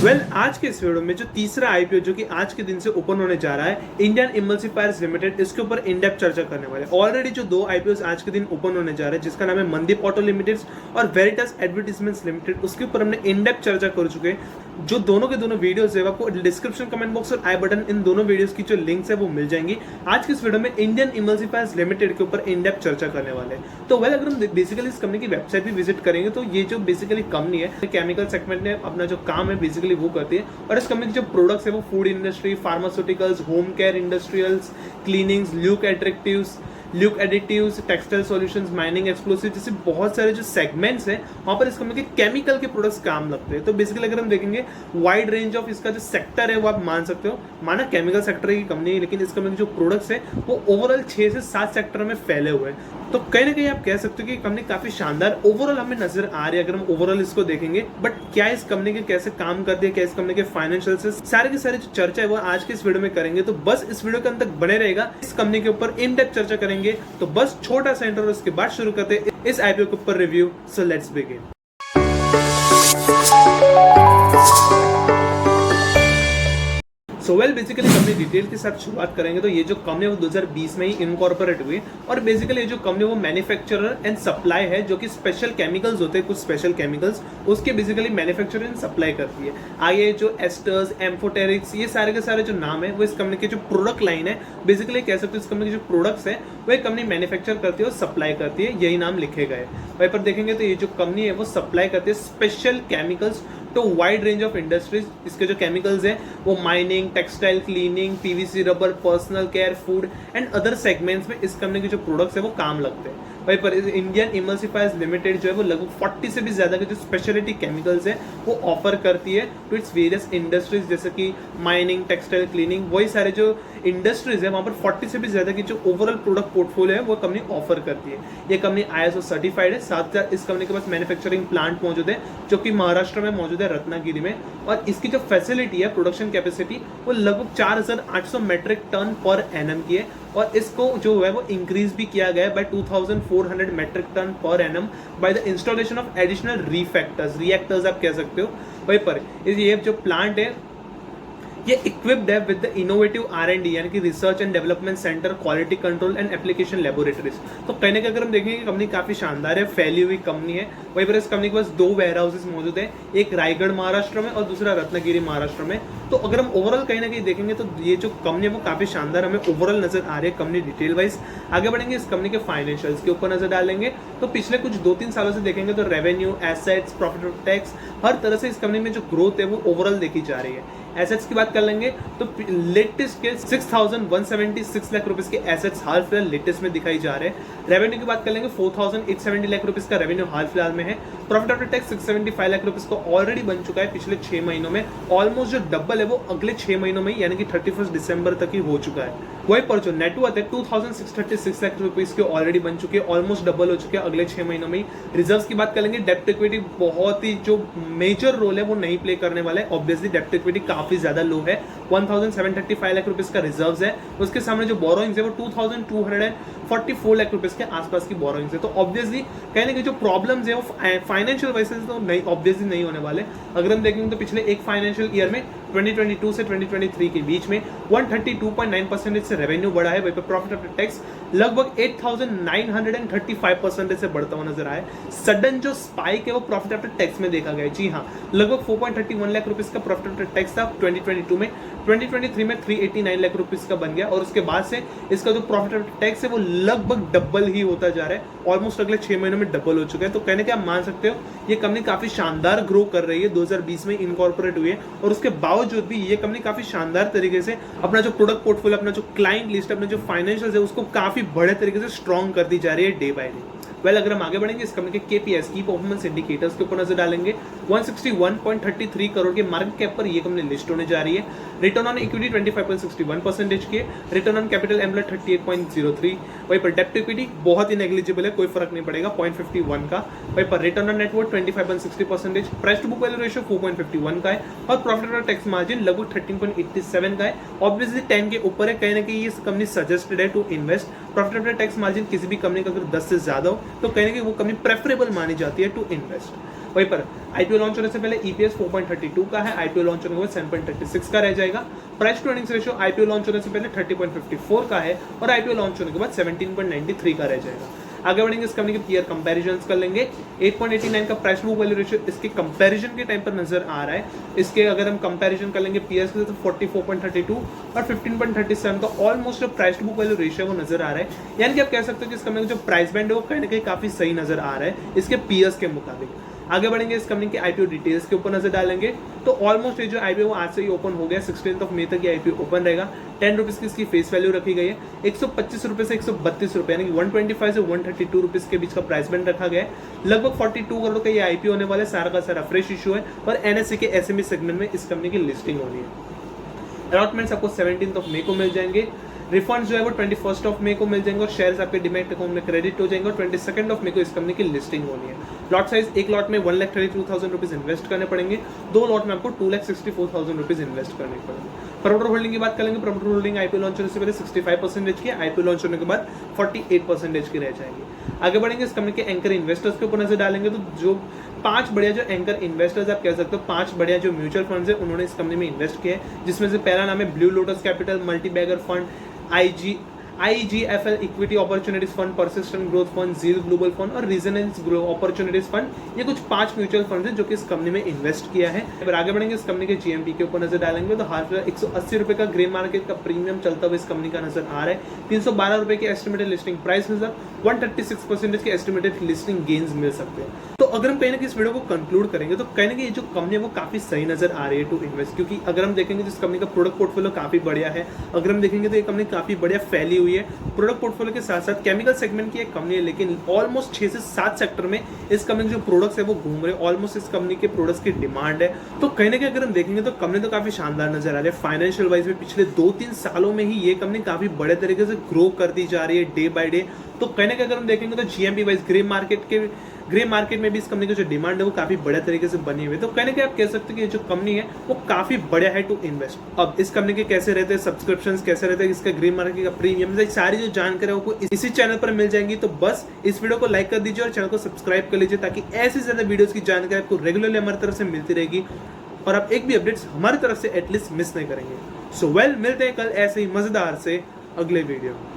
आज के इस वीडियो में जो तीसरा आईपीओ जो कि आज के दिन से ओपन होने जा रहा है, इंडियन इमल्सिफायर्स लिमिटेड, इसके ऊपर इन डेप्थ चर्चा करने वाले। ऑलरेडी जो दो आईपीओ आज के दिन ओपन होने जा रहे हैं, जिसका नाम है मनदीप ऑटो लिमिटेड और वेरिटस एडवर्टाइजमेंट्स लिमिटेड, उसके ऊपर हमने इन डेप्थ चर्चा कर चुके हैं। जो दोनों के दोनों वीडियोस है आपको डिस्क्रिप्शन, कमेंट बॉक्स और आई बटन, इन दोनों वीडियोस की जो लिंक्स है वो मिल जाएंगी। आज के इस वीडियो में इंडियन इमल्सिफायर्स लिमिटेड के ऊपर इन डेप्थ चर्चा करने वाले हैं। तो अगर हम बेसिकली इस कंपनी की वेबसाइट भी विजिट करेंगे तो ये जो बेसिकली कंपनी है, केमिकल सेगमेंट में अपना जो काम है बेसिकली वो करती है। और इस कंपनी के जो प्रोडक्ट्स है वो food industry, pharmaceuticals, home care industrials, cleanings, lube additives, textile solutions, mining explosive, जैसे बहुत सारे जो सेगमेंट्स हैं वहां पर इस कंपनी के केमिकल के प्रोडक्ट्स काम लगते हैं। तो बेसिकली अगर हम देखेंगे वाइड रेंज ऑफ इसका जो सेक्टर है वो आप मान सकते हो, माना केमिकल सेक्टर की कंपनी है, लेकिन इस कंपनी के जो प्रोडक्ट्स है वो ओवरऑल 6 से 7 सेक्टर में फैले हुए हैं। तो कहीं ना कहीं आप कह सकते हो कि कंपनी काफी शानदार ओवरऑल हमें नजर आ रही है अगर हम ओवरऑल इसको देखेंगे। बट क्या इस कंपनी के कैसे काम करती है, क्या इस कंपनी के फाइनेंशियल से सारे के सारे जो चर्चा है वो आज के इस वीडियो में करेंगे। तो बस इस वीडियो के अंत तक बने रहेगा, इस कंपनी के ऊपर इन डेप्थ चर्चा करेंगे। तो बस छोटा सा इंटरव्यू, उसके बाद शुरू करते हैं इस आईपीओ के ऊपर review. So let's begin. Basically company detail के साथ शुरुआत करेंगे तो ये जो कंपनी वो 2020 में ही इनकॉर्पोरेट हुई और बेसिकली ये जो कंपनी वो मैन्युफैक्चरर एंड सप्लाई है, जो कि स्पेशल केमिकल्स होते हैं, कुछ स्पेशल केमिकल्स उसके बेसिकली मैन्युफैक्चर एंड सप्लाई करती है। आगे जो एस्टर्स, एम्फोटेरिक्स, ये सारे के सारे जो नाम है वो इस कंपनी की जो प्रोडक्ट लाइन है, बेसिकली कह सकते हो इस कंपनी के जो प्रोडक्ट्स है वो एक कंपनी मैन्युफैक्चर करती है और सप्लाई करती है, यही नाम लिखे गए। वहीं पर देखेंगे तो ये जो कंपनी है वो सप्लाई करती है स्पेशल केमिकल्स तो वाइड रेंज ऑफ इंडस्ट्रीज। इसके जो केमिकल्स हैं वो mining, textile, cleaning, PVC, rubber, personal care, food and other segments में इस कंपनी के जो प्रोडक्ट्स है वो काम लगते हैं। वहीं पर इंडियन इमल्सिफायर्स लिमिटेड जो है वो लगभग 40 से भी ज्यादा के जो स्पेशलिटी केमिकल्स है वो ऑफर करती है टू इट्स वेरियस इंडस्ट्रीज, जैसे कि माइनिंग, टेक्सटाइल, क्लीनिंग, वही सारे जो इंडस्ट्रीज है वहां पर 40 से भी ज्यादा की जो ओवरऑल प्रोडक्ट पोर्टफोलियो है वो कंपनी ऑफर करती है। ये कंपनी ISO सर्टिफाइड है। साथ ही इस कंपनी के पास मैन्युफैक्चरिंग प्लांट मौजूद है जो कि महाराष्ट्र में मौजूद है, रत्नागिरी में। और इसकी जो फैसिलिटी है, प्रोडक्शन कैपेसिटी, वो लगभग 4800 मेट्रिक टन पर एनम की है। और इसको जो है वो इंक्रीज भी किया गया है by 2400 metric tonne per annum by the installation of additional reactors आप कह सकते हो। वहीं पर ये जो प्लांट है ये इक्विप्ड है विद द इनोवेटिव R&D यानी कि research and development centre, quality control and application laboratories. तो कहने का अगर हम देखेंगे कंपनी काफी शानदार है, फैली हुई कंपनी है। वहीं पर इस कंपनी के पास 2 वेयर हाउसेज मौजूद है, एक रायगढ़ महाराष्ट्र में और दूसरा रत्नागिरी महाराष्ट्र में। तो अगर हम ओवरऑल कहीं ना कहीं देखेंगे तो ये जो कंपनी है वो काफी शानदार हमें ओवरऑल नजर आ रही है कंपनी डिटेल वाइज। आगे बढ़ेंगे, इस कंपनी के फाइनेंशियल्स के ऊपर नजर डालेंगे तो पिछले कुछ 2-3 सालों से देखेंगे तो revenue, assets, profit of tax, हर तरह से इस कंपनी में जो ग्रोथ है वो ओवरऑल देखी जा रही है। एसेट्स की बात कर लेंगे तो लेटेस्ट के 6176 लाख रुपए के एसेट्स हाल फिलहाल लेटेस्ट में दिखाई जा रहे हैं। रेवेन्यू की बात कर लेंगे 4870 लाख रुपए का रेवेन्यू हाल फिलहाल में है। प्रॉफिट आफ्टर टैक्स 675 लाख रुपए को ऑलरेडी बन चुका है पिछले 6 महीनों में। ऑलमोस्ट जो डबल है वो अगले 6 महीनों में यानी कि 31 दिसंबर तक ही हो चुका है। वही पर जो नेटवर्थ है 2636 लाख रुपए के ऑलरेडी बन चुके हैं, ऑलमोस्ट डबल हो चुके हैं अगले 6 महीनों में। रिजर्व्स की बात कर लेंगे, डेप्ट इक्विटी बहुत ही जो मेजर रोल है वो नहीं प्ले करने वाला है। ऑब्वियसली डेप्ट इक्विटी काफी ज्यादा लो है, 1735 लाख रुपए का रिजर्व्स है। उसके सामने जो बोरोइंग्स है वो 2244 लाख रुपए के आसपास की बोरोइंग्स है। तो ऑब्वियसली कहने के जो प्रॉब्लम्स है वो फाइनेंशियल वाइज तो नहीं, ऑब्वियसली नहीं होने वाले। अगर हम देखेंगे तो पिछले एक फाइनेंशियल ईयर में 2022 से 2023 के बीच में 132.9% से रेवेन्यू बढ़ा है। वहीं पर प्रॉफिट आफ्टर टैक्स लगभग 8935% से बढ़ता हुआ नजर आया। सडन जो स्पाइक है वो प्रॉफिट आफ्टर टैक्स में देखा गया। जी हाँ, लगभग 4.31 लाख रुपए का प्रॉफिट आफ्टर टैक्स था 2022 में। 2023 में 389 लाख रुपए का बन गया और उसके बाद से इसका जो प्रॉफिट आफ्टर टैक्स है वो लगभग डबल ही होता जा रहा है। ऑलमोस्ट अगले 6 महीनों में डबल हो चुका है। तो कहने के आप मान सकते हो ये कंपनी काफी शानदार ग्रो कर रही है। 2020 में इनकॉर्पोरेट हुई है और उसके बावजूद भी ये कंपनी काफी शानदार तरीके से अपना जो प्रोडक्ट पोर्टफोलियो, अपना जो क्लाइंट लिस्ट, अपने जो फाइनेंशियल है उसको काफी बड़े तरीके से स्ट्रॉन्ग करती जा रही है डे बाय डे। अगर हम आगे बढ़ेंगे, इस कंपनी के KPIs की परफॉर्मेंस इंडिकेटर्स के ऊपर नजर डालेंगे। 161.33 करोड़ के मार्केट कैप पर ये कंपनी लिस्ट होने जा रही है। रिटर्न ऑन इक्विटी 25.61% की, रिटर्न ऑन कैपिटल एम्प्लॉयड 38.03। वहीं पर डेप्ट इक्विटी बहुत ही नेग्लिजिबल है, कोई फर्क नहीं पड़ेगा, 0.51 का। वहीं पर return on net worth 25.60%, price to book value ratio 4.51 का है और प्रॉफिट आफ्टर टैक्स मार्जिन लगभग 13.87 का है। ऑब्वियसली 10 के ऊपर है, कहीं ना कहीं ये कंपनी सजेस्टेड है to invest. Profit after tax margin किसी भी कंपनी का अगर 10 से ज्यादा हो तो कहने की वो कंपनी प्रेफरेबल मानी जाती है टू इन्वेस्ट। वहीं पर आईपीओ लॉन्च होने से पहले ईपीएस 4.32 का है, आईपीओ लॉन्च होने के बाद 7.36 का रह जाएगा। Price to earnings ratio IPO launch होने से पहले 30.54 का है और आईपीओ लॉन्च होने के बाद 17.93 का रह जाएगा। आगे बढ़ेंगे, इस कंपनी के पीयर कंपैरिजन कर लेंगे। 8.89 का price to book value ratio इसके कंपैरिजन के टाइम पर नजर आ रहा है। इसके अगर हम कंपैरिजन कर लेंगे पीएस के तो 44.32 और 15.37 का almost price to book value ratio वो नजर आ रहा है। यानी कि आप कह सकते हो कि इस कंपनी का जो प्राइस बैंड है वो कहीं ना कहीं काफी सही नजर आ रहा है इसके पीएस के मुताबिक। आगे बढ़ेंगे, इस कंपनी के आईपीओ डिटेल्स के ऊपर नजर डालेंगे तो ऑलमोस्ट ये जो आईपीओ वो आज से ही ओपन हो गया। 16 मई तक ये आईपीओ ओपन रहेगा। 10 रुपीज की इसकी फेस वैल्यू रखी गई है। 125 रुपए से 132 रुपए यानी कि 125 से 132 रुपीज के बीच का प्राइस बैंड रखा गया है। लगभग 42 करोड़ का ये आईपीओ होने वाला है। सारा का सारा फ्रेश इशू है और एनएससी के एसएमई सेगमेंट में इस कंपनी की लिस्टिंग होनी है। अलॉटमेंट्स आपको 17 मई को मिल जाएंगे। रिफंड जो है वो 21 मई को मिल जाएंगे और शेयर्स आपके डिमैट अकाउंट में क्रेडिट हो जाएंगे और 22 मई को इस कंपनी की लिस्टिंग होनी है। लॉट साइज, एक लॉट में 1,32,000 रुपीज इन्वेस्ट करने पड़ेंगे। 2 लॉट में आपको 2,64,000 रुपीज इन्वेस्ट करने पड़ेंगे। प्रमोटर होल्डिंग की बात करेंगे, प्रमोटर होल्डिंग आईपीओ लॉन्च होने से पहले 65% की, आईपीओ लॉन्च होने के बाद 48% की रह जाएगी। आगे बढ़ेंगे, इस कंपनी के एंकर इन्वेस्टर्स के ऊपर नजर डालेंगे तो जो 5 बढ़िया जो एंकर इन्वेस्टर्स आप कह सकते हो, 5 बढ़िया जो म्यूचुअल फंड्स है उन्होंने इस कंपनी में इन्वेस्ट किया है, जिसमें से पहला नाम है Blue Lotus Capital, multibagger fund, IGFL equity opportunities fund, persistent growth fund, zeal global fund और रीजनेंस अपॉर्चुनिटीज फंड। ये कुछ 5 म्यूचुअल फंड हैं जो कि इस कंपनी में इन्वेस्ट किया है। अगर आगे बढ़ेंगे, इस कंपनी के जीएमटी के ऊपर नजर डालेंगे तो हाल फिलहाल 180 रुपए का ग्रे मार्केट का प्रीमियम चलता हुआ इस कंपनी का नजर आ रहा है। 312 रुपए की एस्टिमेटेड लिस्टिंग प्राइस में 136% के एस्टिमेटेड लिस्टिंग गेन्स मिल सकते हैं। तो अगर हम कहीं ना कहीं इस वीडियो को कंक्लूड करेंगे तो कहीं ना कहीं ये जो कंपनी है वो काफी सही नजर आ रही है टू इन्वेस्ट, क्योंकि अगर हम देखेंगे जिस कंपनी का प्रोडक्ट पोर्टफोलियो काफी बढ़िया है। अगर हम देखेंगे तो ये कंपनी काफी बढ़िया फैली हुई है। प्रोडक्ट पोर्टफोलियो के साथ साथ केमिकल सेगमेंट की एक कंपनी है, लेकिन ऑलमोस्ट 6 से 7 सेक्टर में इस कंपनी के जो प्रोडक्ट्स है वो घूम रहे हैं। ऑलमोस्ट इस कंपनी के प्रोडक्ट्स की डिमांड है। तो कहीं ना कहीं अगर हम देखेंगे तो कंपनी तो काफी शानदार नजर आ रही है। फाइनेंशियल वाइज में पिछले 2-3 सालों में ही ये कंपनी काफी बड़े तरीके से ग्रो करती जा रही है डे बाय डे। तो कहीं ना कहीं अगर हम देखेंगे तो जीएमपी वाइज ग्रे मार्केट में भी इस कंपनी की जो डिमांड है वो काफी बड़े तरीके से बनी हुई है। तो कहने के आप कह सकते हैं कि ये जो कंपनी है वो काफी बढ़िया है टू इन्वेस्ट। अब इस कंपनी के कैसे रहते हैं सब्सक्रिप्शंस, कैसे रहते हैं इसका ग्रे मार्केट का प्रीमियम, सारी जो जानकारी है वो इसी चैनल पर मिल जाएंगी। तो बस इस वीडियो को लाइक कर दीजिए और चैनल को सब्सक्राइब कर लीजिए ताकि ऐसी ज्यादा वीडियोस की जानकारी आपको रेगुलरली हमारी तरफ से मिलती रहेगी और आप एक भी अपडेट्स हमारी तरफ से एटलीस्ट मिस नहीं करेंगे। सो मिलते हैं कल ऐसे ही मजेदार से अगले वीडियो में।